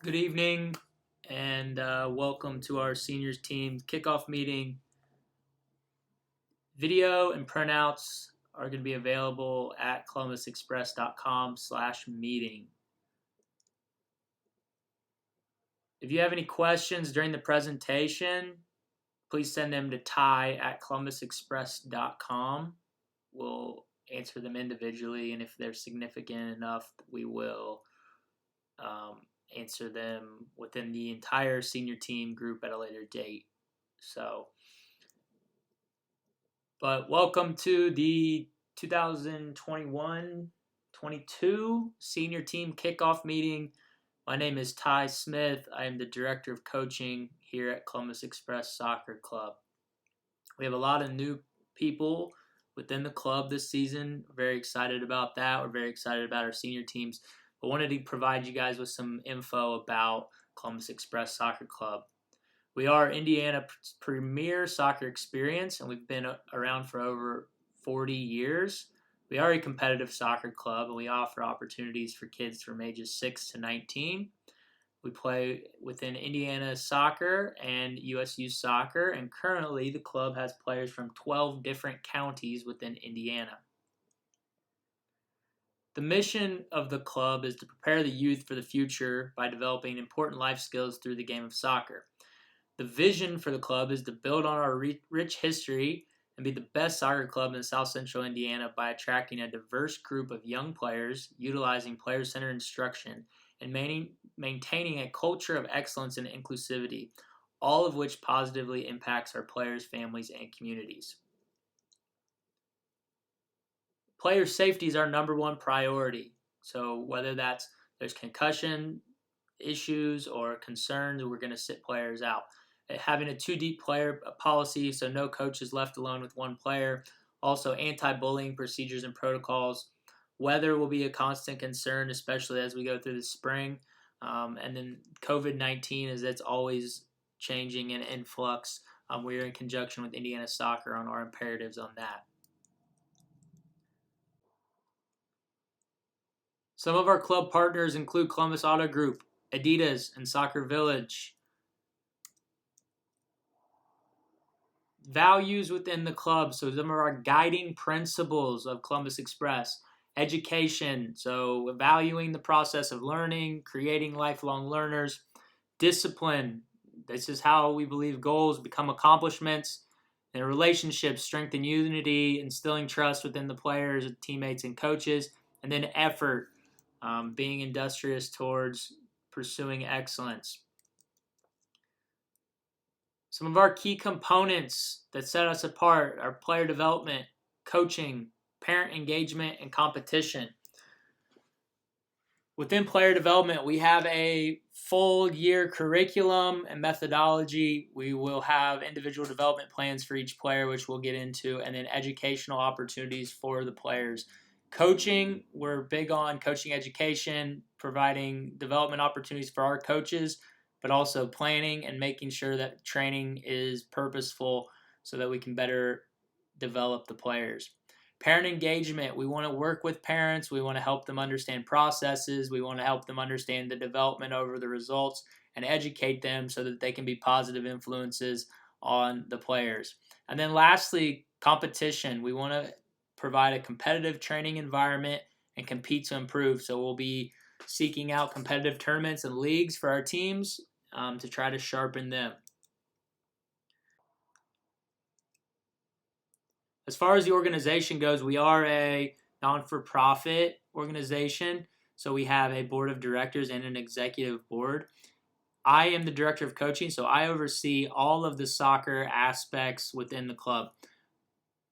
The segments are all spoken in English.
Good evening and welcome to our seniors team kickoff meeting. Video and printouts are going to be available at columbusexpress.com/meeting. If you have any questions during the presentation, please send them to ty@columbusexpress.com. We'll answer them individually, and if they're significant enough, we will answer them within the entire senior team group at a later date. But welcome to the 2021-22 senior team kickoff meeting. My name is Ty Smith. I am the director of coaching here at Columbus Express Soccer Club. We have a lot of new people within the club this season. Very excited about that. We're very excited about our senior teams. I wanted to provide you guys with some info about Columbus Express Soccer Club. We are Indiana's premier soccer experience, and we've been around for over 40 years. We are a competitive soccer club, and we offer opportunities for kids from ages 6 to 19. We play within Indiana Soccer and USU Soccer, and currently the club has players from 12 different counties within Indiana. The mission of the club is to prepare the youth for the future by developing important life skills through the game of soccer. The vision for the club is to build on our rich history and be the best soccer club in South Central Indiana by attracting a diverse group of young players, utilizing player-centered instruction, and maintaining a culture of excellence and inclusivity, all of which positively impacts our players, families, and communities. Player safety is our number one priority. So whether there's concussion issues or concerns, we're going to sit players out. Having a 2-deep player policy, so no coach is left alone with one player. Also, anti-bullying procedures and protocols. Weather will be a constant concern, especially as we go through the spring. And then COVID-19, as it's always changing and in flux. We're in conjunction with Indiana Soccer on our imperatives on that. Some of our club partners include Columbus Auto Group, Adidas, and Soccer Village. Values within the club, so some of our guiding principles of Columbus Express. Education, so valuing the process of learning, creating lifelong learners. Discipline, this is how we believe goals become accomplishments. And relationships, strengthen unity, instilling trust within the players, teammates, and coaches. And then effort, being industrious towards pursuing excellence. Some of our key components that set us apart are player development, coaching, parent engagement, and competition. Within player development, we have a full year curriculum and methodology. We will have individual development plans for each player, which we'll get into, and then educational opportunities for the players. Coaching, we're big on coaching education, providing development opportunities for our coaches, but also planning and making sure that training is purposeful so that we can better develop the players. Parent engagement, we want to work with parents. We want to help them understand processes. We want to help them understand the development over the results and educate them so that they can be positive influences on the players. And then lastly, competition. We want to provide a competitive training environment and compete to improve. So we'll be seeking out competitive tournaments and leagues for our teams to try to sharpen them. As far as the organization goes, we are a non-for-profit organization. So we have a board of directors and an executive board. I am the director of coaching, so I oversee all of the soccer aspects within the club.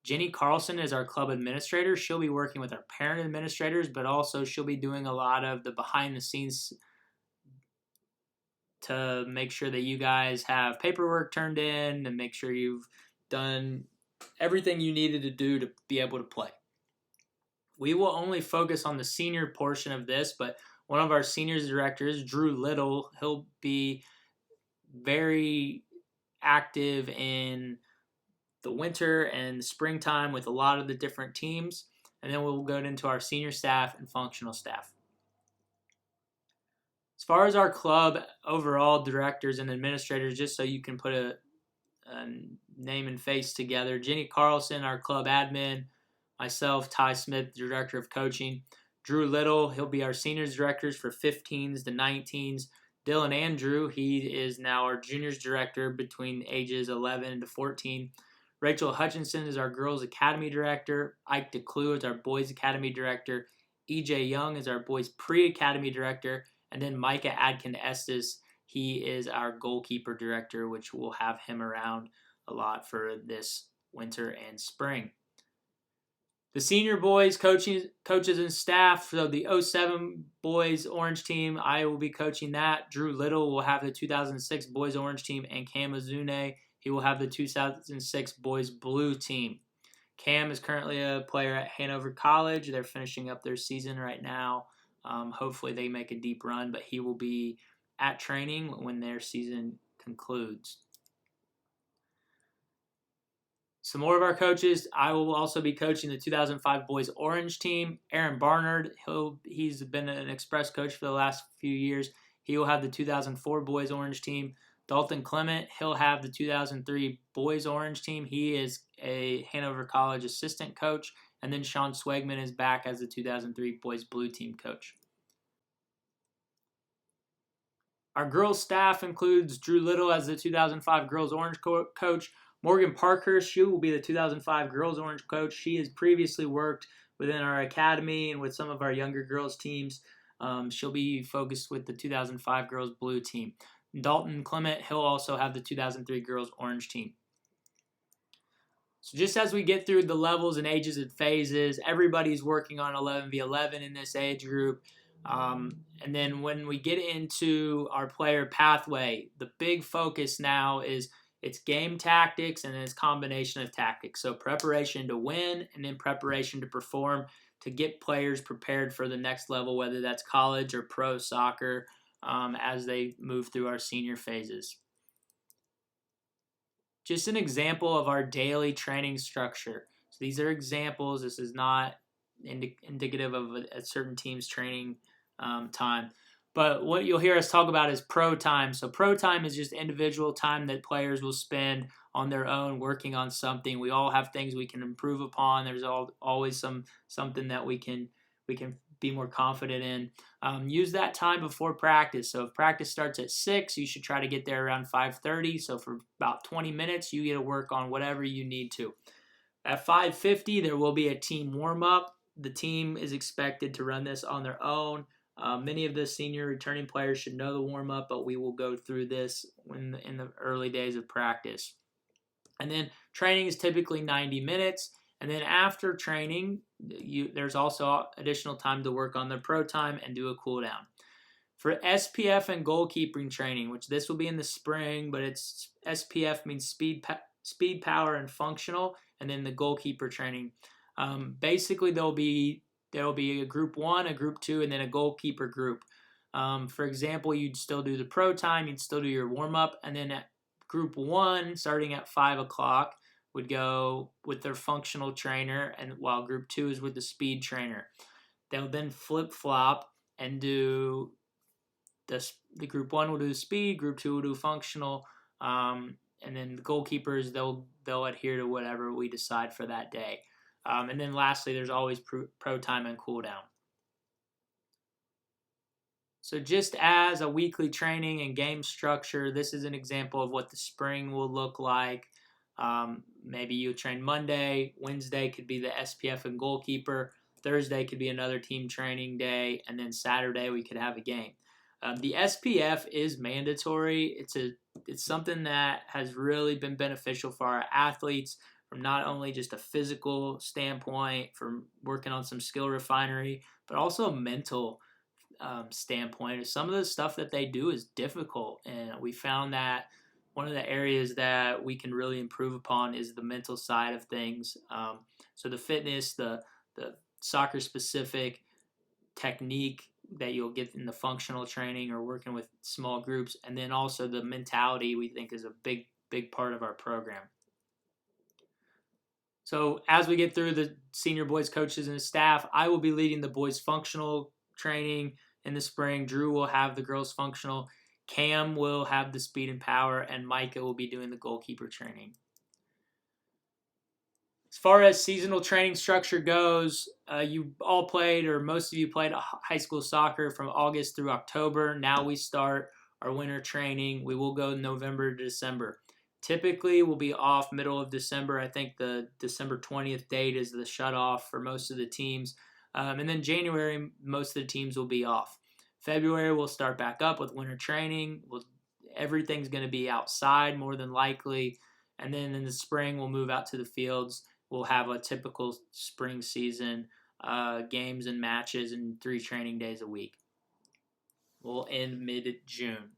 Jenny Carlson is our club administrator. She'll be working with our parent administrators, but also she'll be doing a lot of the behind the scenes to make sure that you guys have paperwork turned in and make sure you've done everything you needed to do to be able to play. We will only focus on the senior portion of this, but one of our seniors directors, Drew Little, he'll be very active in the winter and springtime with a lot of the different teams. And then we'll go into our senior staff and functional staff. As far as our club overall directors and administrators, just so you can put a name and face together, Jenny Carlson, our club admin, myself, Ty Smith, director of coaching, Drew Little, he'll be our seniors directors for 15s to 19s. Dylan Andrew, he is now our juniors director between ages 11 to 14. Rachel Hutchinson is our girls academy director. Ike DeClue is our boys academy director. EJ Young is our boys pre-academy director. And then Micah Adkin Estes, he is our goalkeeper director, which we'll have him around a lot for this winter and spring. The senior boys coaches and staff, so the 07 boys orange team, I will be coaching that. Drew Little will have the 2006 boys orange team, and Cam Azune, he will have the 2006 boys blue team. Cam is currently a player at Hanover College. They're finishing up their season right now. Hopefully they make a deep run, but he will be at training when their season concludes. Some more of our coaches, I will also be coaching the 2005 boys orange team. Aaron Barnard, he's been an express coach for the last few years. He will have the 2004 boys orange team. Dalton Clement, he'll have the 2003 boys orange team. He is a Hanover College assistant coach. And then Sean Swegman is back as the 2003 boys blue team coach. Our girls staff includes Drew Little as the 2005 girls orange coach. Morgan Parker, she will be the 2005 girls orange coach. She has previously worked within our academy and with some of our younger girls teams. She'll be focused with the 2005 girls blue team. Dalton Clement, he'll also have the 2003 girls orange team. So just as we get through the levels and ages and phases, everybody's working on 11v11 in this age group. And then when we get into our player pathway, the big focus now is it's game tactics and it's combination of tactics. So preparation to win and then preparation to perform to get players prepared for the next level, whether that's college or pro soccer, as they move through our senior phases. Just an example of our daily training structure. So these are examples. This is not indicative of a certain team's training time. But what you'll hear us talk about is pro time. So pro time is just individual time that players will spend on their own working on something. We all have things we can improve upon. There's always something that we can be more confident in. Use that time before practice. So if practice starts at 6, you should try to get there around 5:30. So for about 20 minutes, you get to work on whatever you need to. At 5:50, there will be a team warm-up. The team is expected to run this on their own. Many of the senior returning players should know the warm-up, but we will go through this in the early days of practice. And then training is typically 90 minutes. And then after training, there's also additional time to work on the pro time and do a cool down. For SPF and goalkeeping training, which this will be in the spring, but it's SPF means speed, power, and functional, and then the goalkeeper training. Basically, there will be a group 1, a group 2, and then a goalkeeper group. For example, you'd still do the pro time, you'd still do your warm-up, and then at group 1, starting at 5 o'clock, would go with their functional trainer, and while group 2 is with the speed trainer. They'll then flip-flop and do the group 1 will do speed, group 2 will do functional, and then the goalkeepers, they'll adhere to whatever we decide for that day. And then lastly, there's always pro time and cool down. So just as a weekly training and game structure, this is an example of what the spring will look like. Maybe you train Monday, Wednesday could be the SPF and goalkeeper, Thursday could be another team training day, and then Saturday we could have a game. The SPF is mandatory. It's something that has really been beneficial for our athletes from not only just a physical standpoint, from working on some skill refinery, but also a mental standpoint. Some of the stuff that they do is difficult, and we found that one of the areas that we can really improve upon is the mental side of things. So the fitness, the soccer-specific technique that you'll get in the functional training or working with small groups, and then also the mentality we think is a big part of our program. So as we get through the senior boys coaches and staff, I will be leading the boys functional training in the spring. Drew will have the girls functional. Cam will have the speed and power, and Micah will be doing the goalkeeper training. As far as seasonal training structure goes, you all played, or most of you played high school soccer from August through October. Now we start our winter training. We will go November to December. Typically, we'll be off middle of December. I think the December 20th date is the shutoff for most of the teams. And then January, most of the teams will be off. February, we'll start back up with winter training. Everything's going to be outside more than likely. And then in the spring, we'll move out to the fields. We'll have a typical spring season, games and matches and 3 training days a week. We'll end mid-June.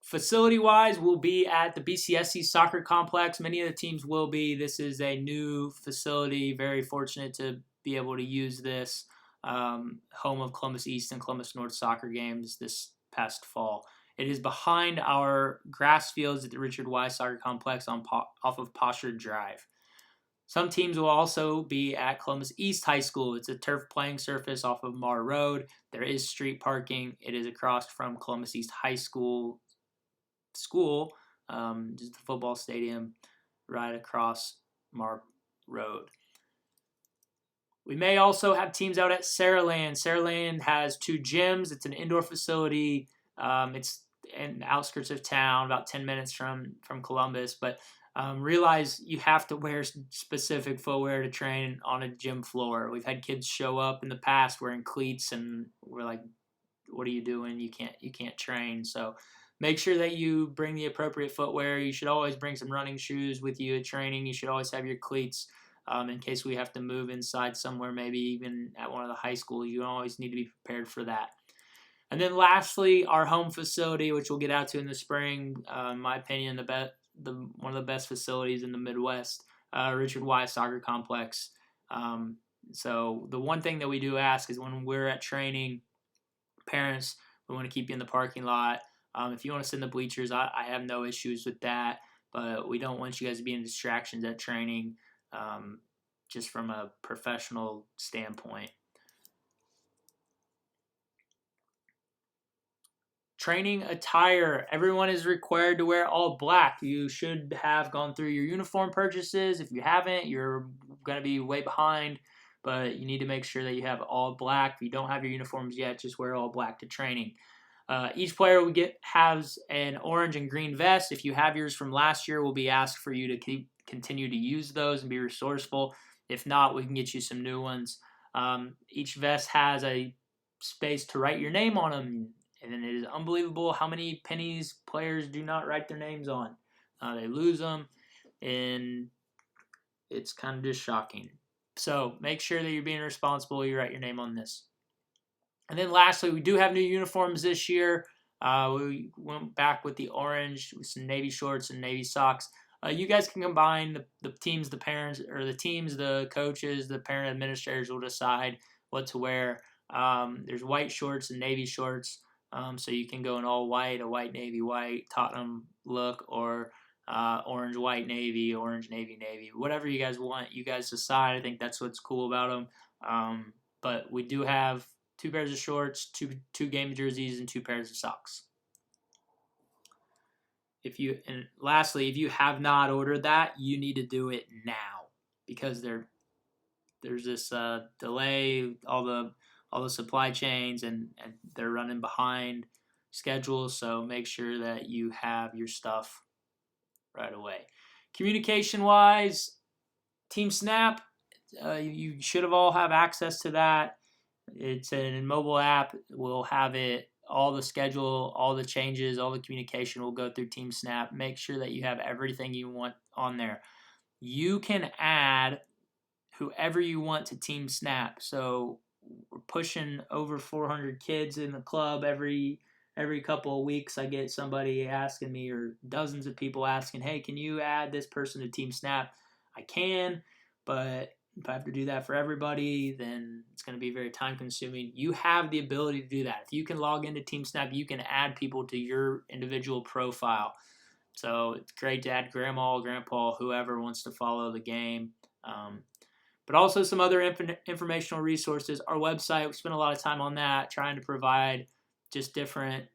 Facility-wise, we'll be at the BCSC soccer complex. Many of the teams will be. This is a new facility. Very fortunate to be able to use this. Home of Columbus East and Columbus North soccer games this past fall. It is behind our grass fields at the Richard Wise Soccer Complex off of Poshard Drive. Some teams will also be at Columbus East High School. It's a turf playing surface off of Marr Road. There is street parking. It is across from Columbus East High School, just the football stadium right across Marr Road. We may also have teams out at CERALAND. CERALAND has 2 gyms. It's an indoor facility. It's in the outskirts of town, about 10 minutes from Columbus. But realize you have to wear specific footwear to train on a gym floor. We've had kids show up in the past wearing cleats, and we're like, "What are you doing? You can't train." So make sure that you bring the appropriate footwear. You should always bring some running shoes with you at training. You should always have your cleats in case we have to move inside somewhere, maybe even at one of the high schools. You always need to be prepared for that. And then lastly, our home facility, which we'll get out to in the spring, in my opinion, one of the best facilities in the Midwest, Richard Wise Soccer Complex. So the one thing that we do ask is when we're at training, parents, we want to keep you in the parking lot. If you want to sit in the bleachers, I have no issues with that, but we don't want you guys to be in distractions at training, just from a professional standpoint. Training attire. Everyone is required to wear all black. You should have gone through your uniform purchases. If you haven't, you're going to be way behind, but you need to make sure that you have all black. If you don't have your uniforms yet, just wear all black to training. Each player has an orange and green vest. If you have yours from last year, we'll be asked for you to continue to use those and be resourceful. If not, we can get you some new ones. Each vest has a space to write your name on them. And then it is unbelievable how many pennies players do not write their names on. They lose them, and it's kind of just shocking. So make sure that you're being responsible. You write your name on this. And then lastly, we do have new uniforms this year. We went back with the orange with some navy shorts and navy socks. You guys can combine the teams, the parents, or the teams, the coaches, the parent administrators will decide what to wear. There's white shorts and navy shorts. So you can go in all white, a white, navy, white, Tottenham look, or orange, white, navy, orange, navy, navy. Whatever you guys want, you guys decide. I think that's what's cool about them. But we do have 2 pairs of shorts, two game jerseys, and 2 pairs of socks. And lastly, if you have not ordered that, you need to do it now because there's this delay, all the supply chains, and they're running behind schedule, so make sure that you have your stuff right away. Communication-wise, Team Snap, you should have all have access to that. It's a mobile app. We'll have it, all the schedule, all the changes, all the communication will go through Team Snap. Make sure that you have everything you want on there. You can add whoever you want to Team Snap, so we're pushing over 400 kids in the club every couple of weeks. I get somebody asking me, or dozens of people asking, "Hey, can you add this person to Team Snap?" I can, but if I have to do that for everybody, then it's going to be very time consuming. You have the ability to do that. If you can log into Team Snap, you can add people to your individual profile. So it's great to add grandma, grandpa, whoever wants to follow the game. But but also some other informational resources. Our website, we spend a lot of time on that, trying to provide just different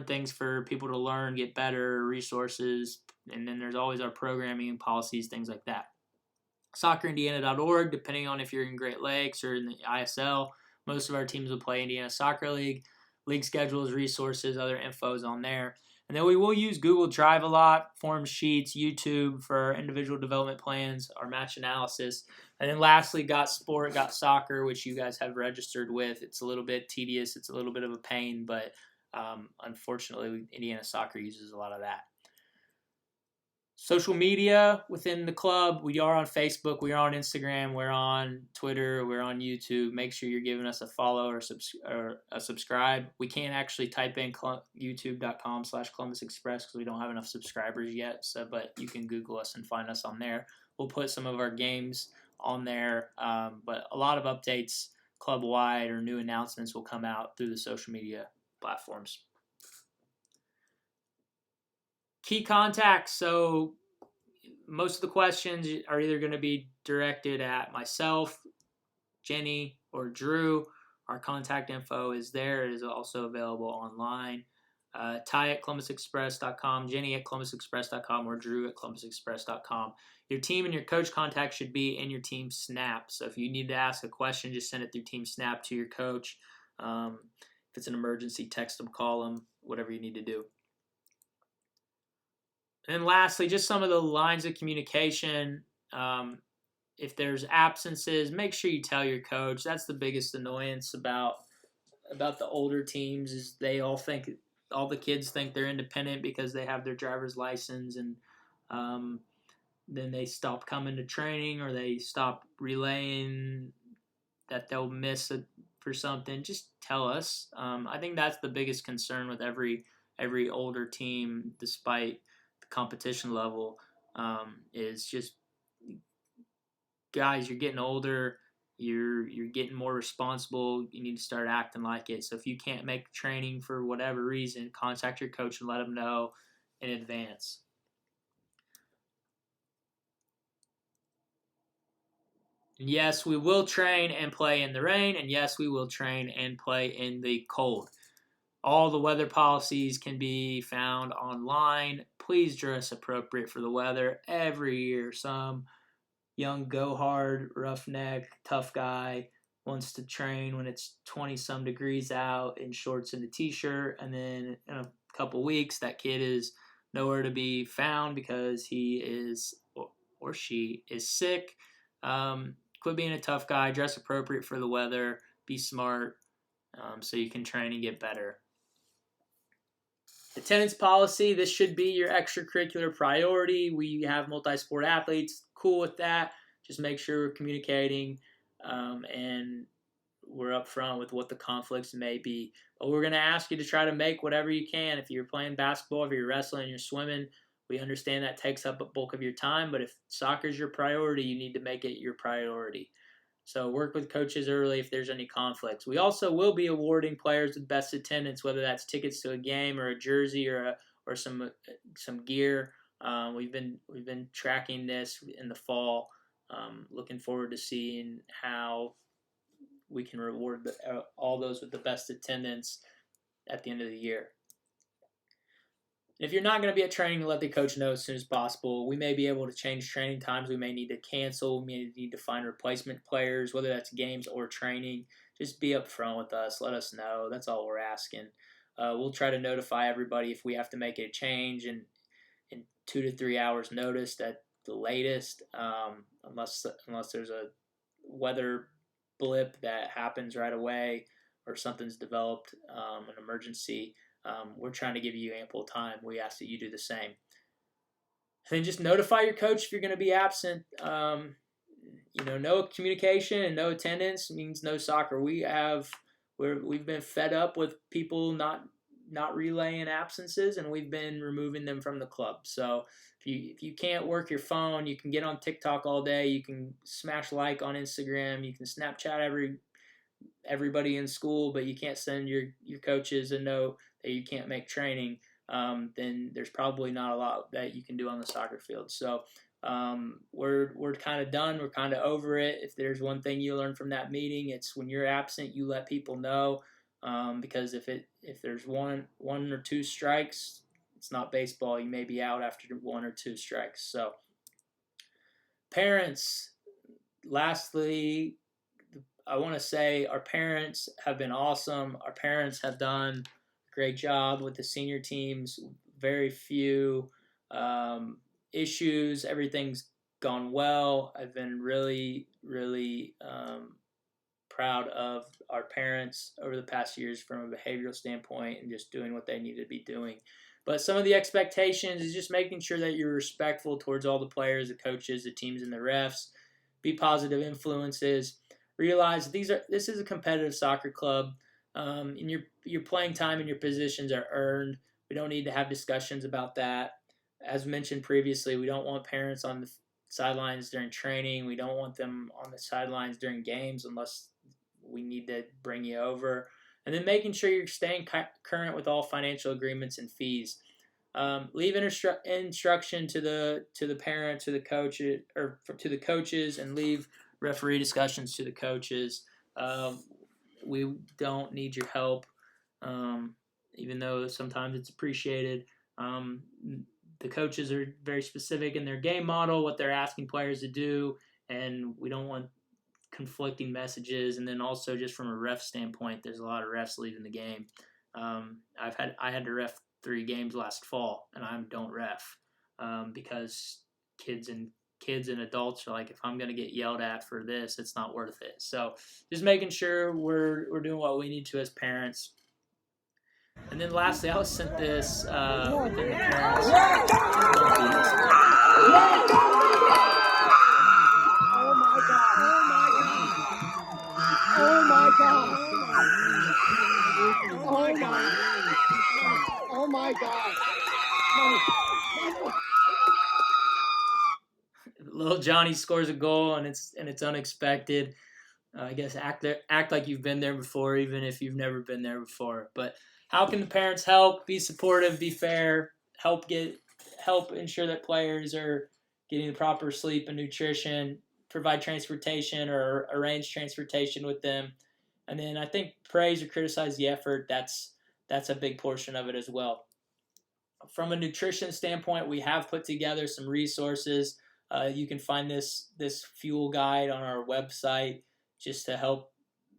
things for people to learn, get better resources, and then there's always our programming and policies, things like that. soccerindiana.org, depending on if you're in Great Lakes or in the ISL. Most of our teams will play Indiana Soccer League. League schedules, resources, other info is on there. And then we will use Google Drive a lot, form sheets, YouTube for our individual development plans, our match analysis. And then lastly, Got Sport, Got Soccer, which you guys have registered with. It's a little bit tedious. It's a little bit of a pain, but unfortunately, Indiana Soccer uses a lot of that. Social media within the club, we are on Facebook, we are on Instagram, we're on Twitter, we're on YouTube. Make sure you're giving us a follow or a subscribe. We can't actually type in youtube.com/Columbus Express because we don't have enough subscribers yet, but you can Google us and find us on there. We'll put some of our games on there, but a lot of updates club-wide or new announcements will come out through the social media platforms. Key contacts. So most of the questions are either going to be directed at myself, Jenny, or Drew. Our contact info is there. It is also available online. Ty at ColumbusExpress.com, Jenny at ColumbusExpress.com, or Drew at ColumbusExpress.com. Your team and your coach contact should be in your team snap. So if you need to ask a question, just send it through team snap to your coach. If it's an emergency, text them, call them, whatever you need to do. And then lastly, just some of the lines of communication. If there's absences, make sure you tell your coach. That's the biggest annoyance about the older teams is all the kids think they're independent because they have their driver's license, and then they stop coming to training or they stop relaying that they'll miss it for something. Just tell us. I think that's the biggest concern with every older team, despite competition level, is just, guys, you're getting older, you're getting more responsible, you need to start acting like it. So if you can't make training for whatever reason, contact your coach and let them know in advance. And yes, we will train and play in the rain, and yes, we will train and play in the cold. All the weather policies can be found online. Please dress appropriate for the weather. Every year, some young go-hard, roughneck, tough guy wants to train when it's 20-some degrees out in shorts and a t-shirt, and then in a couple weeks, that kid is nowhere to be found because he is or she is sick. Quit being a tough guy. Dress appropriate for the weather. Be smart so you can train and get better. Attendance policy, this should be your extracurricular priority. We have multi-sport athletes, cool with that. Just make sure we're communicating and we're upfront with what the conflicts may be. But we're going to ask you to try to make whatever you can. If you're playing basketball, if you're wrestling, you're swimming, we understand that takes up a bulk of your time. But if soccer's your priority, you need to make it your priority. So work with coaches early if there's any conflicts. We also will be awarding players with best attendance, whether that's tickets to a game or a jersey or some gear. We've been tracking this in the fall. Looking forward to seeing how we can reward all those with the best attendance at the end of the year. If you're not going to be at training, let the coach know as soon as possible. We may be able to change training times. We may need to cancel. We may need to find replacement players, whether that's games or training. Just be upfront with us. Let us know. That's all we're asking. We'll try to notify everybody if we have to make a change in 2 to 3 hours notice at the latest, unless there's a weather blip that happens right away or something's developed, an emergency. We're trying to give you ample time. We ask that you do the same. And then just notify your coach if you're going to be absent. No communication and no attendance means no soccer. We've been fed up with people not relaying absences, and we've been removing them from the club. So if you can't work your phone, you can get on TikTok all day. You can smash like on Instagram. You can Snapchat everybody in school, but you can't send your coaches a note that you can't make training, then there's probably not a lot that you can do on the soccer field. So we're kind of done. We're kind of over it. If there's one thing you learn from that meeting, it's when you're absent, you let people know, because if there's one or two strikes, it's not baseball. You may be out after one or two strikes. So, parents, lastly, I want to say our parents have been awesome. Our parents have done a great job with the senior teams. Very few issues. Everything's gone well. I've been really, really proud of our parents over the past years from a behavioral standpoint and just doing what they need to be doing. But some of the expectations is just making sure that you're respectful towards all the players, the coaches, the teams, and the refs. Be positive influences. Realize this is a competitive soccer club, and your playing time and your positions are earned. We don't need to have discussions about that. As mentioned previously, we don't want parents on the sidelines during training. We don't want them on the sidelines during games unless we need to bring you over. And then making sure you're staying current with all financial agreements and fees. Leave instruction to the parent, to the coach, or to the coaches, and leave referee discussions to the coaches. We don't need your help, even though sometimes it's appreciated. The coaches are very specific in their game model, what they're asking players to do, and we don't want conflicting messages. And then also just from a ref standpoint, there's a lot of refs leaving the game. I had to ref 3 games last fall, and I don't ref because kids and adults are like, if I'm going to get yelled at for this, it's not worth it. So just making sure we're doing what we need to as parents. And then lastly, I was sent this within the parents. Oh my God! Oh my God! Little Johnny scores a goal, and it's unexpected. I guess act like you've been there before, even if you've never been there before. But how can the parents help? Be supportive, be fair, help ensure that players are getting the proper sleep and nutrition, provide transportation or arrange transportation with them. And then I think praise or criticize the effort. That's a big portion of it as well. From a nutrition standpoint, we have put together some resources. You can find this fuel guide on our website just to help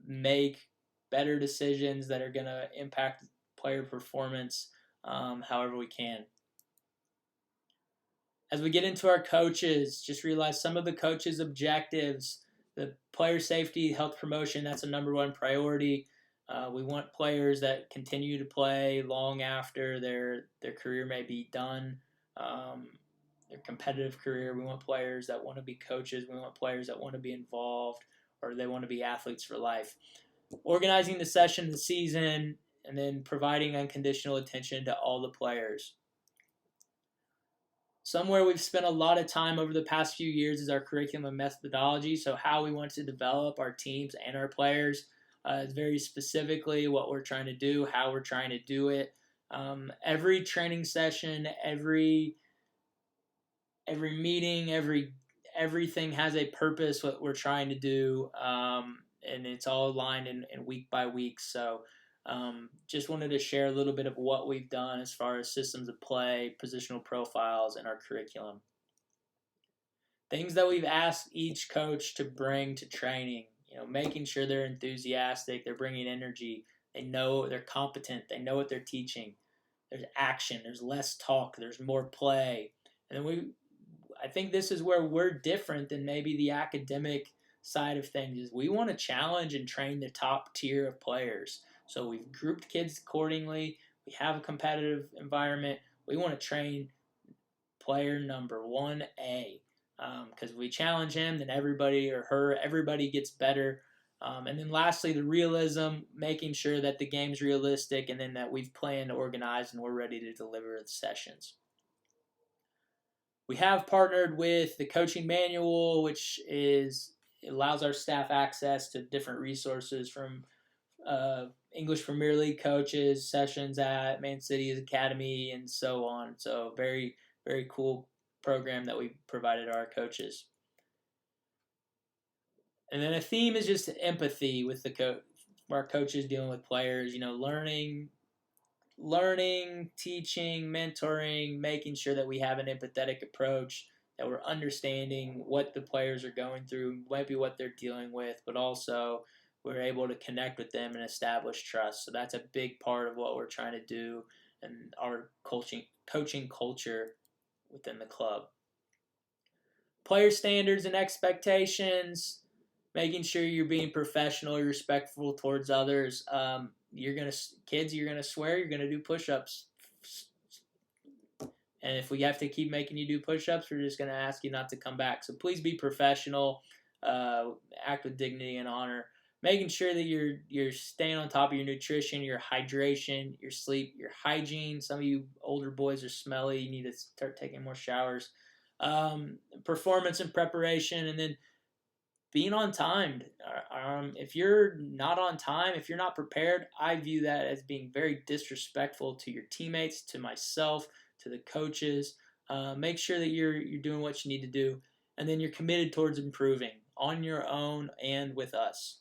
make better decisions that are going to impact player performance however we can. As we get into our coaches, just realize some of the coaches' objectives, the player safety, health promotion, that's a number one priority. We want players that continue to play long after their career may be done, their competitive career. We want players that want to be coaches. We want players that want to be involved, or they want to be athletes for life. Organizing the session, the season, and then providing unconditional attention to all the players. Somewhere we've spent a lot of time over the past few years is our curriculum and methodology, so how we want to develop our teams and our players. It's very specifically what we're trying to do, how we're trying to do it. Every training session, every meeting, everything has a purpose, what we're trying to do, and it's all aligned in week by week. So just wanted to share a little bit of what we've done as far as systems of play, positional profiles, and our curriculum. Things that we've asked each coach to bring to training, making sure they're enthusiastic, they're bringing energy, they know they're competent, they know what they're teaching. There's action, there's less talk, there's more play. And then I think this is where we're different than maybe the academic side of things, is we want to challenge and train the top tier of players. So we've grouped kids accordingly. We have a competitive environment. We want to train player number 1A, because we challenge him, then everybody gets better. And then lastly, the realism, making sure that the game's realistic, and then that we've planned, organized, and we're ready to deliver the sessions. We have partnered with the coaching manual, which allows our staff access to different resources from English Premier League coaches, sessions at Man City's Academy, and so on. So very, very cool program that we provided our coaches. And then a theme is just empathy with our coaches dealing with players. Learning, teaching, mentoring, making sure that we have an empathetic approach, that we're understanding what the players are going through, maybe what they're dealing with, but also we're able to connect with them and establish trust. So that's a big part of what we're trying to do in our coaching culture within the club. Player standards and expectations, making sure you're being professional, you're respectful towards others. You're gonna swear, you're gonna do push-ups, and if we have to keep making you do push-ups, we're just gonna ask you not to come back. So please be professional, act with dignity and honor, making sure that you're staying on top of your nutrition, your hydration, your sleep, your hygiene. Some of you older boys are smelly, you need to start taking more showers. Performance and preparation, and then being on time. If you're not on time, if you're not prepared, I view that as being very disrespectful to your teammates, to myself, to the coaches. Make sure that you're doing what you need to do, and then you're committed towards improving on your own and with us.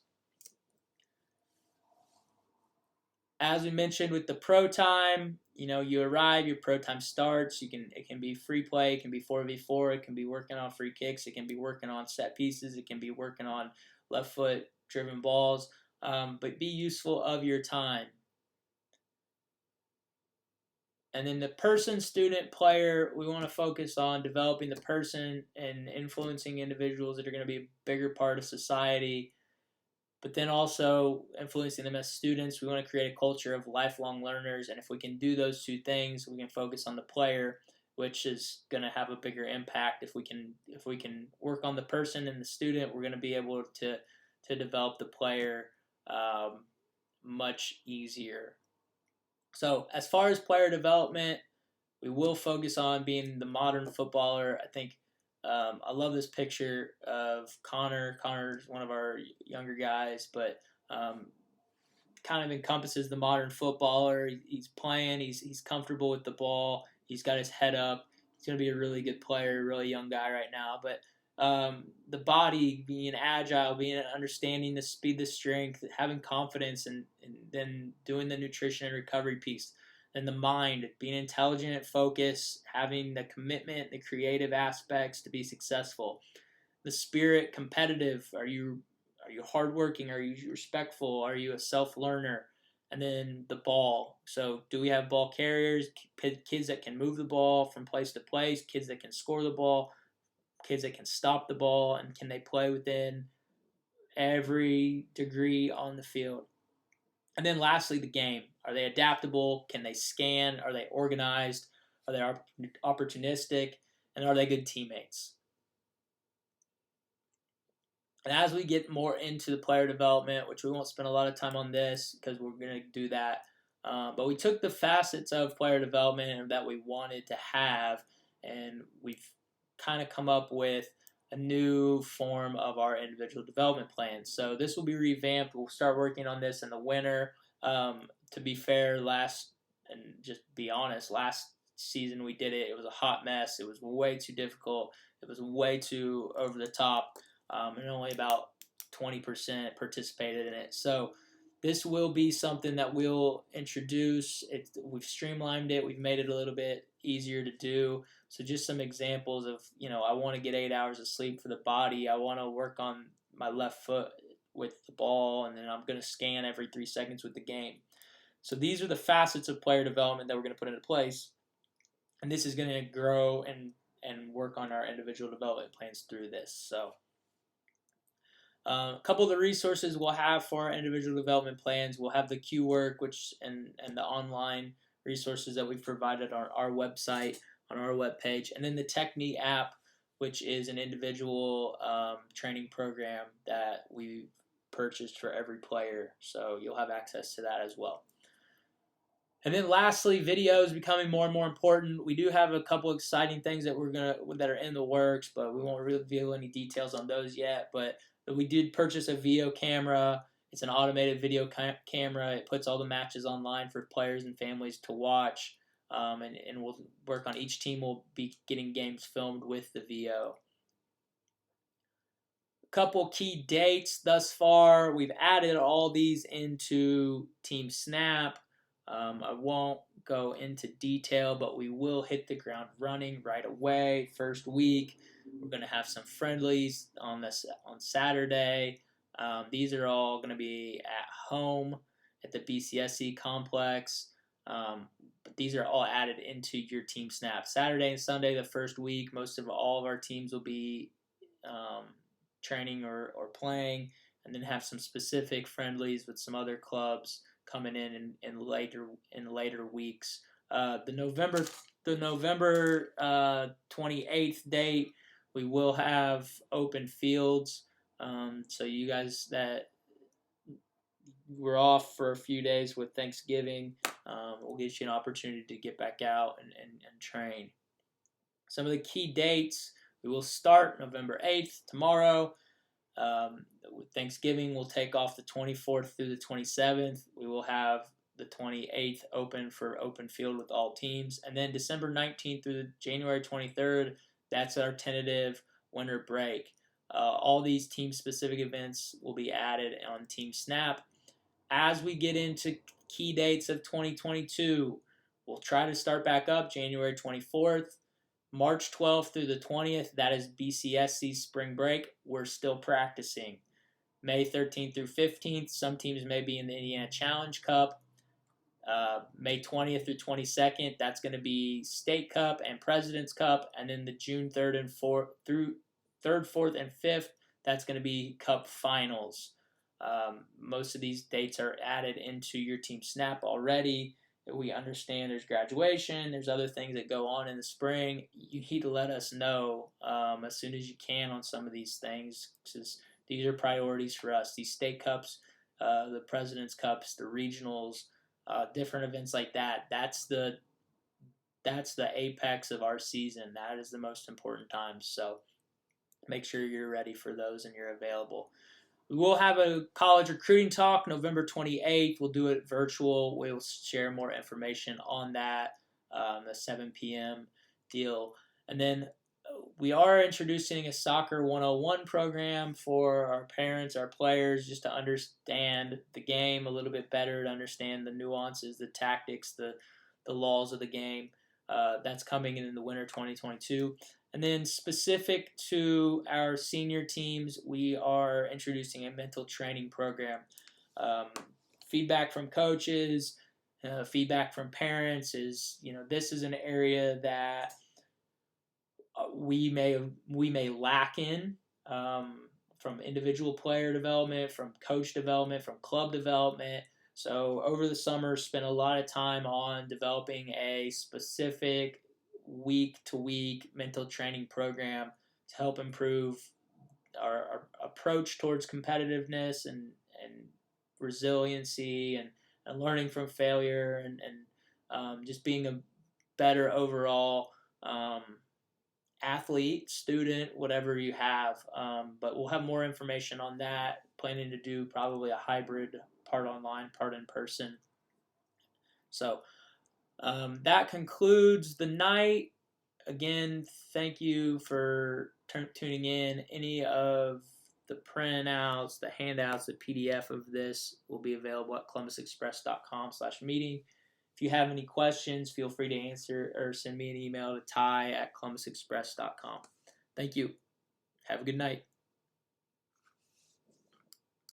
As we mentioned with the pro time, you arrive, your pro time starts. It can be free play, it can be 4v4, it can be working on free kicks, it can be working on set pieces, it can be working on left foot driven balls, but be useful of your time. And then the person, student, player, we want to focus on developing the person and influencing individuals that are going to be a bigger part of society, but then also influencing them as students. We want to create a culture of lifelong learners, and if we can do those two things, we can focus on the player, which is going to have a bigger impact. If we can work on the person and the student, we're going to be able to develop the player much easier. So as far as player development, we will focus on being the modern footballer. I think I love this picture of Connor. Connor's one of our younger guys, but kind of encompasses the modern footballer. He's playing. He's comfortable with the ball. He's got his head up. He's going to be a really good player, really young guy right now. But the body, being agile, understanding the speed, the strength, having confidence, and then doing the nutrition and recovery piece. And the mind, being intelligent, focused, having the commitment, the creative aspects to be successful. The spirit, competitive. Are you hardworking? Are you respectful? Are you a self-learner? And then the ball. So do we have ball carriers, kids that can move the ball from place to place, kids that can score the ball, kids that can stop the ball, and can they play within every degree on the field? And then lastly, the game. Are they adaptable? Can they scan? Are they organized? Are they opportunistic? And are they good teammates? And as we get more into the player development, which we won't spend a lot of time on this because we're going to do that, but we took the facets of player development that we wanted to have, and we've kind of come up with a new form of our individual development plans. So this will be revamped. We'll start working on this in the winter. To be fair, last season we did it. It was a hot mess. It was way too difficult. It was way too over the top, and only about 20% participated in it. So this will be something that we'll introduce. We've streamlined it. We've made it a little bit easier to do. So just some examples of, I want to get 8 hours of sleep for the body. I want to work on my left foot with the ball, and then I'm going to scan every 3 seconds with the game. So these are the facets of player development that we're going to put into place. And this is going to grow and work on our individual development plans through this. So a couple of the resources we'll have for our individual development plans. We'll have the Q work, and the online resources that we've provided on our website, on our webpage, and then the Technique app, which is an individual training program that we purchased for every player. So you'll have access to that as well. And then lastly, videos becoming more and more important. We do have a couple exciting things that that are in the works, but we won't reveal any details on those yet. But we did purchase a video camera. It's an automated video camera. It puts all the matches online for players and families to watch. and we'll work on each team. Will be getting games filmed with the VO. Couple key dates thus far. We've added all these into Team Snap. I won't go into detail, but we will hit the ground running right away. First week, we're going to have some friendlies on Saturday. These are all going to be at home at the BCSC complex. But these are all added into your Team Snap. Saturday and Sunday, the first week, most of all of our teams will be training or playing, and then have some specific friendlies with some other clubs coming in later weeks. The November 28th date, we will have open fields. So you guys that were off for a few days with Thanksgiving, we'll get you an opportunity to get back out and train. Some of the key dates: we will start November 8th, tomorrow. With Thanksgiving, we'll take off the 24th through the 27th. We will have the 28th open for open field with all teams. And then December 19th through January 23rd, that's our tentative winter break. All these team-specific events will be added on Team Snap. As we get into key dates of 2022, we'll try to start back up January 24th. March 12th through the 20th, that is BCSC spring break. We're still practicing. May 13th through 15th, some teams may be in the Indiana Challenge Cup. May 20th through 22nd, that's going to be State Cup and President's Cup. And then the June 3rd and 4th through 3rd, 4th, and 5th, that's going to be Cup Finals. Most of these dates are added into your Team Snap already. We understand there's graduation, there's other things that go on in the spring. You need to let us know as soon as you can on some of these things, because these are priorities for us. These state cups, the President's Cups, the regionals, different events like that. That's the apex of our season. That is the most important time. So make sure you're ready for those and you're available. We will have a college recruiting talk November 28th. We'll do it virtual. We'll share more information on that, the 7 p.m. deal. And then we are introducing a Soccer 101 program for our parents, our players, just to understand the game a little bit better, to understand the nuances, the tactics, the laws of the game. That's coming in the winter 2022. And then specific to our senior teams, we are introducing a mental training program. Feedback from coaches, feedback from parents is, this is an area that we may lack in, from individual player development, from coach development, from club development. So over the summer, spent a lot of time on developing a specific week-to-week mental training program to help improve our approach towards competitiveness and resiliency and learning from failure and just being a better overall athlete, student, whatever you have. But we'll have more information on that. Planning to do probably a hybrid, part online, part in person. So that concludes the night. Again, thank you for tuning in. Any of the printouts, the handouts, the PDF of this will be available at columbusexpress.com/meeting. If you have any questions, feel free to answer or send me an email to ty@columbusexpress.com. Thank you. Have a good night.